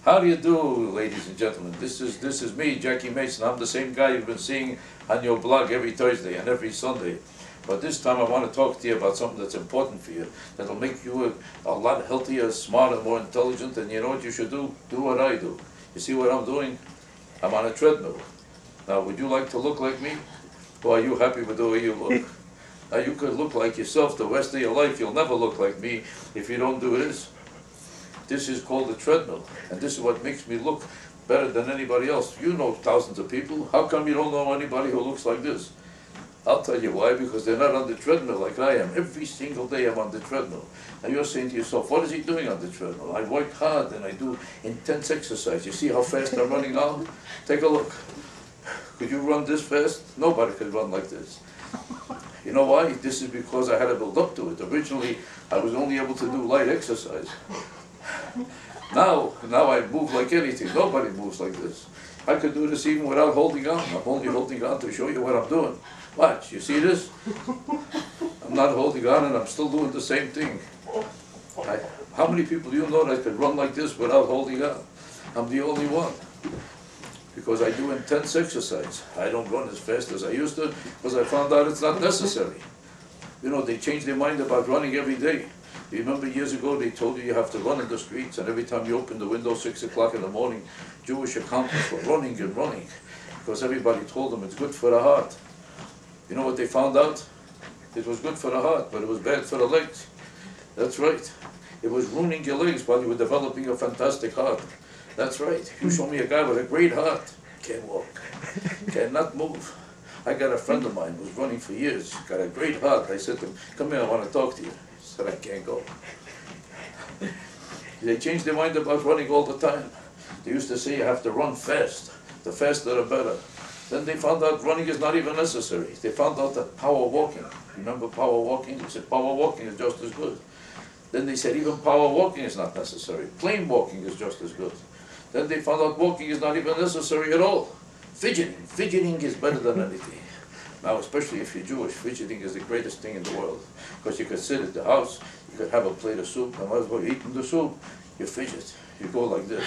How do you do, ladies and gentlemen? This is me, Jackie Mason. I'm the same guy you've been seeing on your blog every Thursday and every Sunday. But this time I want to talk to you about something that's important for you, that'll make you a lot healthier, smarter, more intelligent, and you know what you should do? Do what I do. You see what I'm doing? I'm on a treadmill. Now, would you like to look like me? Or are you happy with the way you look? Now, you could look like yourself the rest of your life. You'll never look like me if you don't do this. This is called a treadmill, and this is what makes me look better than anybody else. You know thousands of people. How come you don't know anybody who looks like this? I'll tell you why, because they're not on the treadmill like I am. Every single day I'm on the treadmill. Now you're saying to yourself, what is he doing on the treadmill? I work hard and I do intense exercise. You see how fast I'm running now? Take a look. Could you run this fast? Nobody could run like this. You know why? This is because I had to build up to it. Originally, I was only able to do light exercise. Now I move like anything. Nobody moves like this. I could do this even without holding on. I'm only holding on to show you what I'm doing. Watch, you see this? I'm not holding on and I'm still doing the same thing. How many people do you know that could run like this without holding on? I'm the only one. Because I do intense exercise. I don't run as fast as I used to because I found out it's not necessary. You know, they changed their mind about running every day. You remember years ago they told you have to run in the streets, and every time you open the window 6 o'clock in the morning, Jewish accountants were running and running because everybody told them it's good for the heart. You know what they found out? It was good for the heart, but it was bad for the legs. That's right. It was ruining your legs while you were developing a fantastic heart. That's right. You show me a guy with a great heart, can't walk, cannot move. I got a friend of mine who's running for years, got a great heart. I said to him, come here, I want to talk to you. He said, I can't go. They changed their mind about running all the time. They used to say you have to run fast. The faster the better. Then they found out running is not even necessary. They found out that power walking. Remember power walking? They said power walking is just as good. Then they said even power walking is not necessary. Plain walking is just as good. Then they found out walking is not even necessary at all. Fidgeting. Fidgeting is better than anything. Now, especially if you're Jewish, fidgeting is the greatest thing in the world. Because you could sit at the house, you could have a plate of soup, and while you're eating the soup, you fidget. You go like this.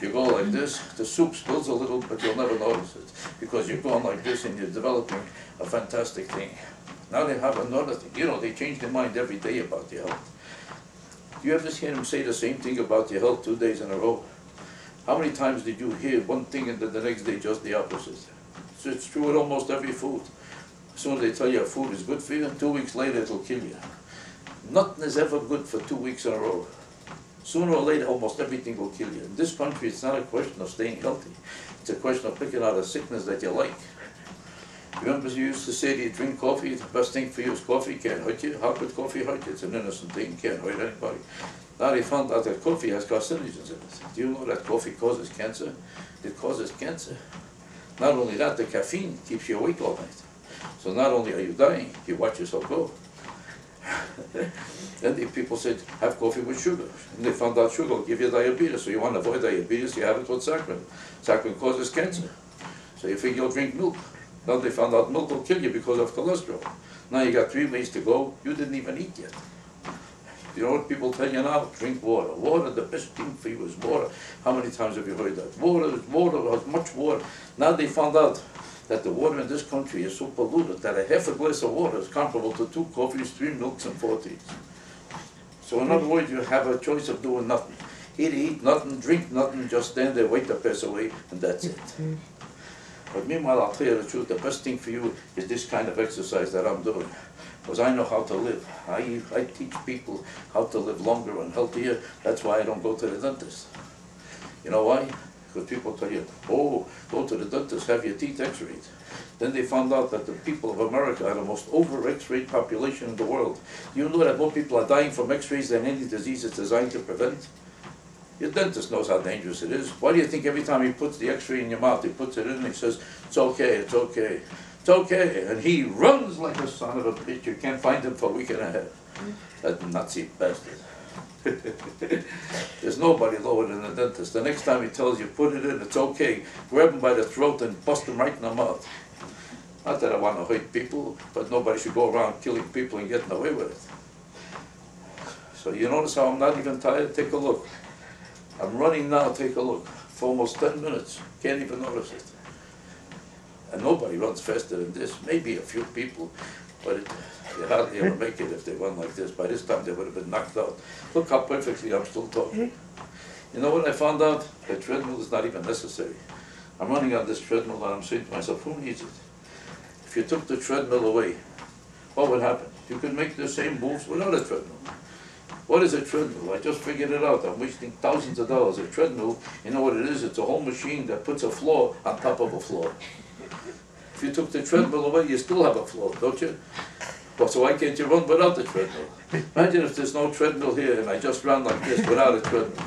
You go like this, the soup spills a little, but you'll never notice it. Because you're going like this and you're developing a fantastic thing. Now they have another thing. You know, they change their mind every day about your health. Do you ever hear them say the same thing about your health 2 days in a row? How many times did you hear one thing and then the next day just the opposite? So it's true with almost every food. As soon as they tell you a food is good for you, 2 weeks later it'll kill you. Nothing is ever good for 2 weeks in a row. Sooner or later, almost everything will kill you. In this country, it's not a question of staying healthy. It's a question of picking out a sickness that you like. Remember you used to say, do you drink coffee? The best thing for you is coffee. Can't hurt you. How could coffee hurt you? It's an innocent thing. Can't hurt anybody. Now they found out that coffee has carcinogens in it. Do you know that coffee causes cancer? It causes cancer. Not only that, the caffeine keeps you awake all night. So not only are you dying, you watch yourself go. Then the people said, have coffee with sugar. And they found out sugar will give you diabetes. So you want to avoid diabetes, you have it with saccharin. Saccharin causes cancer. So you think you'll drink milk. Now they found out milk will kill you because of cholesterol. Now you got 3 ways to go. You didn't even eat yet. You know what people tell you now? Drink water. Water, the best thing for you is water. How many times have you heard that? Water is water, as much water. Now they found out that the water in this country is so polluted that a half a glass of water is comparable to 2 coffees, 3 milks, and 4 teas. So in other words, you have a choice of doing nothing. Either eat nothing, drink nothing, just stand there, wait to pass away, and that's it. But meanwhile, I'll tell you the truth, the best thing for you is this kind of exercise that I'm doing. Because I know how to live. I teach people how to live longer and healthier. That's why I don't go to the dentist. You know why? Because people tell you, oh, go to the dentist, have your teeth x-rayed. Then they found out that the people of America are the most over-x-rayed population in the world. You know that more people are dying from x-rays than any disease it's designed to prevent? Your dentist knows how dangerous it is. Why do you think every time he puts the x-ray in your mouth, he puts it in and he says, it's okay, it's okay, it's okay. And he runs like a son of a bitch. You can't find him for a week and a half. That Nazi bastard. There's nobody lower than a dentist. The next time he tells you, put it in, it's okay. Grab him by the throat and bust him right in the mouth. Not that I want to hurt people, but nobody should go around killing people and getting away with it. So you notice how I'm not even tired? Take a look. I'm running now, take a look, for almost 10 minutes. Can't even notice it. And nobody runs faster than this. Maybe a few people, but they hardly ever make it if they run like this. By this time, they would have been knocked out. Look how perfectly I'm still talking. You know what I found out? The treadmill is not even necessary. I'm running on this treadmill and I'm saying to myself, who needs it? If you took the treadmill away, what would happen? You could make the same moves without a treadmill. What is a treadmill? I just figured it out. I'm wasting thousands of dollars. A treadmill, you know what it is? It's a whole machine that puts a floor on top of a floor. If you took the treadmill away, you still have a floor, don't you? Well, so why can't you run without the treadmill? Imagine if there's no treadmill here and I just ran like this without a treadmill.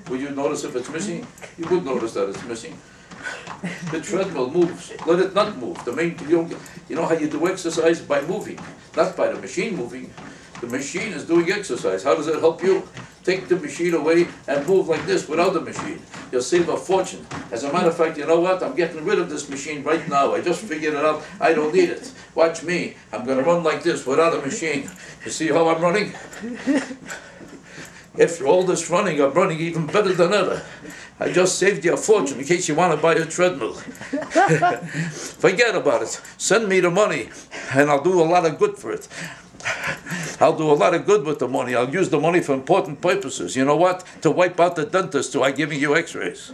Will you notice if it's missing? You would notice that it's missing. The treadmill moves. Let it not move. You know how you do exercise? By moving, not by the machine moving. The machine is doing exercise. How does that help you? Take the machine away and move like this without the machine. You'll save a fortune. As a matter of fact, you know what? I'm getting rid of this machine right now. I just figured it out. I don't need it. Watch me. I'm going to run like this without a machine. You see how I'm running? After all this running, I'm running even better than ever. I just saved you a fortune in case you want to buy a treadmill. Forget about it. Send me the money, and I'll do a lot of good for it. I'll do a lot of good with the money. I'll use the money for important purposes. You know what? To wipe out the dentist who are giving you x-rays.